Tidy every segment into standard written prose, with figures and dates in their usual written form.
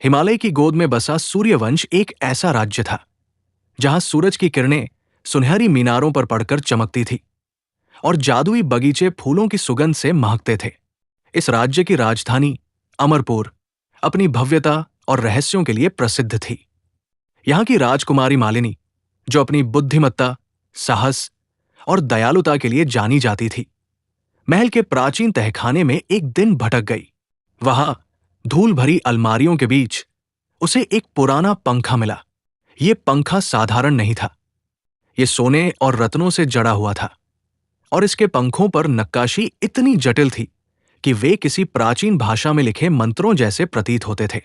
हिमालय की गोद में बसा सूर्यवंश एक ऐसा राज्य था जहां सूरज की किरणें सुनहरी मीनारों पर पड़कर चमकती थी और जादुई बगीचे फूलों की सुगंध से महकते थे। इस राज्य की राजधानी अमरपुर अपनी भव्यता और रहस्यों के लिए प्रसिद्ध थी। यहाँ की राजकुमारी मालिनी, जो अपनी बुद्धिमत्ता, साहस और दयालुता के लिए जानी जाती थी, महल के प्राचीन तहखाने में एक दिन भटक गई। वहां धूल भरी अलमारियों के बीच उसे एक पुराना पंखा मिला। ये पंखा साधारण नहीं था, ये सोने और रत्नों से जड़ा हुआ था और इसके पंखों पर नक्काशी इतनी जटिल थी कि वे किसी प्राचीन भाषा में लिखे मंत्रों जैसे प्रतीत होते थे।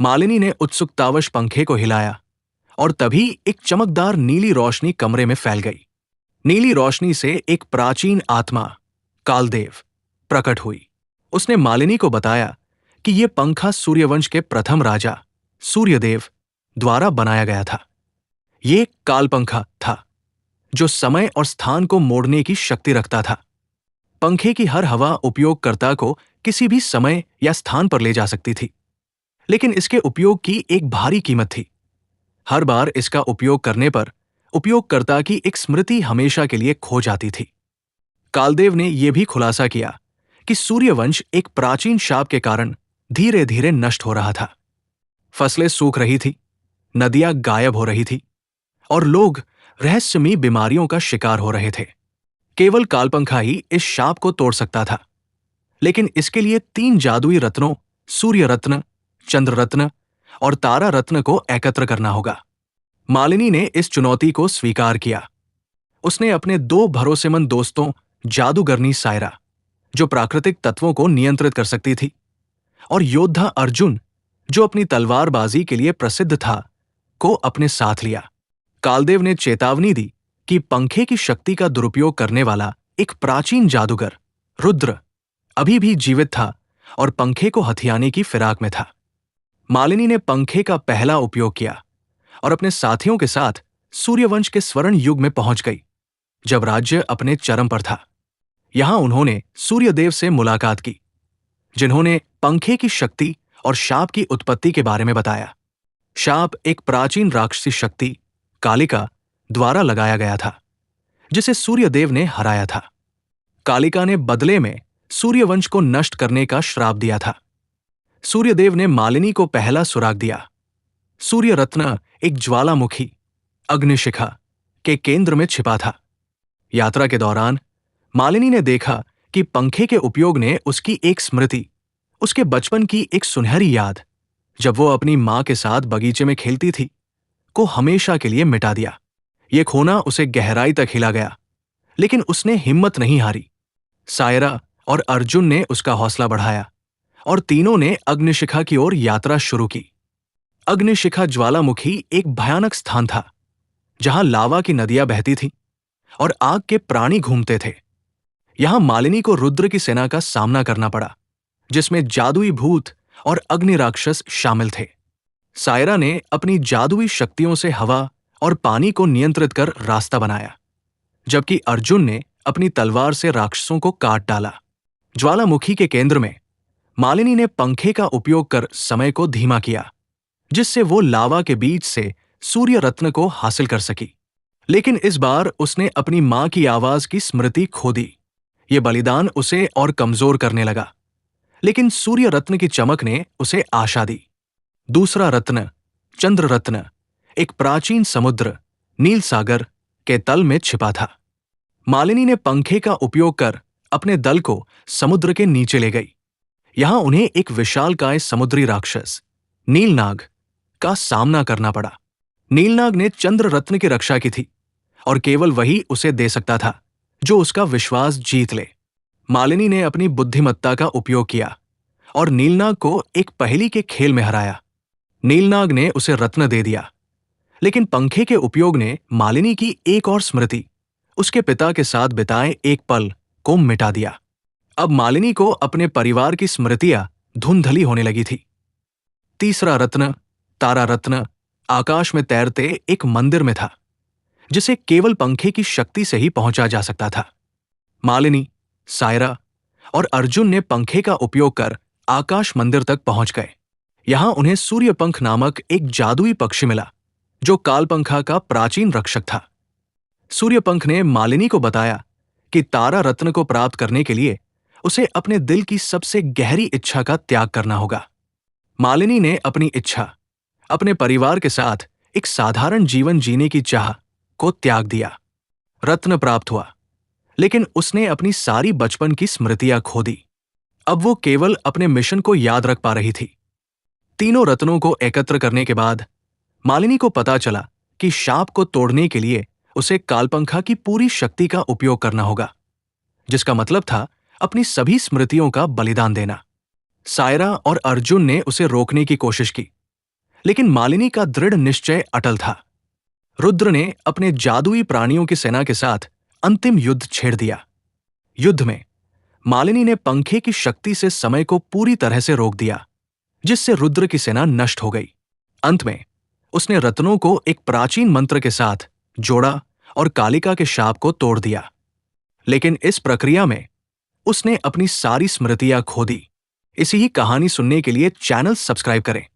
मालिनी ने उत्सुकतावश पंखे को हिलाया और तभी एक चमकदार नीली रोशनी कमरे में फैल गई। नीली रोशनी से एक प्राचीन आत्मा कालदेव प्रकट हुई। उसने मालिनी को बताया कि यह पंखा सूर्यवंश के प्रथम राजा सूर्यदेव द्वारा बनाया गया था। यह कालपंखा था जो समय और स्थान को मोड़ने की शक्ति रखता था। पंखे की हर हवा उपयोगकर्ता को किसी भी समय या स्थान पर ले जा सकती थी, लेकिन इसके उपयोग की एक भारी कीमत थी। हर बार इसका उपयोग करने पर उपयोगकर्ता की एक स्मृति हमेशा के लिए खो जाती थी। कालदेव ने यह भी खुलासा किया कि सूर्यवंश एक प्राचीन शाप के कारण धीरे धीरे नष्ट हो रहा था। फसलें सूख रही थी, नदियां गायब हो रही थी और लोग रहस्यमयी बीमारियों का शिकार हो रहे थे। केवल कालपंखा ही इस शाप को तोड़ सकता था, लेकिन इसके लिए 3 जादुई रत्नों सूर्य रत्न, चंद्र रत्न और तारा रत्न को एकत्र करना होगा। मालिनी ने इस चुनौती को स्वीकार किया। उसने अपने 2 भरोसेमंद दोस्तों जादूगरनी सायरा, जो प्राकृतिक तत्वों को नियंत्रित कर सकती थी, और योद्धा अर्जुन, जो अपनी तलवारबाजी के लिए प्रसिद्ध था, को अपने साथ लिया। कालदेव ने चेतावनी दी कि पंखे की शक्ति का दुरुपयोग करने वाला एक प्राचीन जादूगर रुद्र अभी भी जीवित था और पंखे को हथियाने की फिराक में था। मालिनी ने पंखे का पहला उपयोग किया और अपने साथियों के साथ सूर्यवंश के स्वर्ण युग में पहुंच गई, जब राज्य अपने चरम पर था। यहां उन्होंने सूर्यदेव से मुलाकात की, जिन्होंने पंखे की शक्ति और शाप की उत्पत्ति के बारे में बताया। शाप एक प्राचीन राक्षसी शक्ति कालिका द्वारा लगाया गया था, जिसे सूर्यदेव ने हराया था। कालिका ने बदले में सूर्यवंश को नष्ट करने का श्राप दिया था। सूर्यदेव ने मालिनी को पहला सुराग दिया। सूर्य रत्न एक ज्वालामुखी अग्निशिखा के केंद्र में छिपा था। यात्रा के दौरान मालिनी ने देखा कि पंखे के उपयोग ने उसकी एक स्मृति, उसके बचपन की एक सुनहरी याद, जब वो अपनी मां के साथ बगीचे में खेलती थी, को हमेशा के लिए मिटा दिया। ये खोना उसे गहराई तक हिला गया, लेकिन उसने हिम्मत नहीं हारी। सायरा और अर्जुन ने उसका हौसला बढ़ाया और तीनों ने अग्निशिखा की ओर यात्रा शुरू की। अग्निशिखा ज्वालामुखी एक भयानक स्थान था, जहां लावा की नदियां बहती थीं और आग के प्राणी घूमते थे। यहां मालिनी को रुद्र की सेना का सामना करना पड़ा, जिसमें जादुई भूत और अग्नि राक्षस शामिल थे। सायरा ने अपनी जादुई शक्तियों से हवा और पानी को नियंत्रित कर रास्ता बनाया, जबकि अर्जुन ने अपनी तलवार से राक्षसों को काट डाला। ज्वालामुखी के केंद्र में मालिनी ने पंखे का उपयोग कर समय को धीमा किया, जिससे वो लावा के बीच से सूर्य रत्न को हासिल कर सकी। लेकिन इस बार उसने अपनी मां की आवाज की स्मृति खो दी। ये बलिदान उसे और कमजोर करने लगा, लेकिन सूर्य रत्न की चमक ने उसे आशा दी। दूसरा रत्न चंद्र रत्न एक प्राचीन समुद्र नील सागर के तल में छिपा था। मालिनी ने पंखे का उपयोग कर अपने दल को समुद्र के नीचे ले गई। यहां उन्हें एक विशालकाय समुद्री राक्षस नीलनाग का सामना करना पड़ा। नीलनाग ने चंद्र रत्न की रक्षा की थी और केवल वही उसे दे सकता था जो उसका विश्वास जीत ले। मालिनी ने अपनी बुद्धिमत्ता का उपयोग किया और नीलनाग को एक पहेली के खेल में हराया। नीलनाग ने उसे रत्न दे दिया, लेकिन पंखे के उपयोग ने मालिनी की एक और स्मृति, उसके पिता के साथ बिताए एक पल, को मिटा दिया। अब मालिनी को अपने परिवार की स्मृतियां धुंधली होने लगी थी। तीसरा रत्न तारा रत्न आकाश में तैरते एक मंदिर में था, जिसे केवल पंखे की शक्ति से ही पहुंचा जा सकता था। मालिनी, सायरा और अर्जुन ने पंखे का उपयोग कर आकाश मंदिर तक पहुंच गए। यहां उन्हें सूर्यपंख नामक एक जादुई पक्षी मिला जो कालपंखा का प्राचीन रक्षक था। सूर्यपंख ने मालिनी को बताया कि तारा रत्न को प्राप्त करने के लिए उसे अपने दिल की सबसे गहरी इच्छा का त्याग करना होगा। मालिनी ने अपनी इच्छा, अपने परिवार के साथ एक साधारण जीवन जीने की चाह को त्याग दिया। रत्न प्राप्त हुआ, लेकिन उसने अपनी सारी बचपन की स्मृतियां खो दी। अब वो केवल अपने मिशन को याद रख पा रही थी। तीनों रत्नों को एकत्र करने के बाद मालिनी को पता चला कि शाप को तोड़ने के लिए उसे कालपंखा की पूरी शक्ति का उपयोग करना होगा, जिसका मतलब था अपनी सभी स्मृतियों का बलिदान देना। सायरा और अर्जुन ने उसे रोकने की कोशिश की, लेकिन मालिनी का दृढ़ निश्चय अटल था। रुद्र ने अपने जादुई प्राणियों की सेना के साथ अंतिम युद्ध छेड़ दिया। युद्ध में मालिनी ने पंखे की शक्ति से समय को पूरी तरह से रोक दिया, जिससे रुद्र की सेना नष्ट हो गई। अंत में उसने रत्नों को एक प्राचीन मंत्र के साथ जोड़ा और कालिका के शाप को तोड़ दिया। लेकिन इस प्रक्रिया में उसने अपनी सारी स्मृतियां खो दी। इसी ही कहानी सुनने के लिए चैनल सब्सक्राइब करें।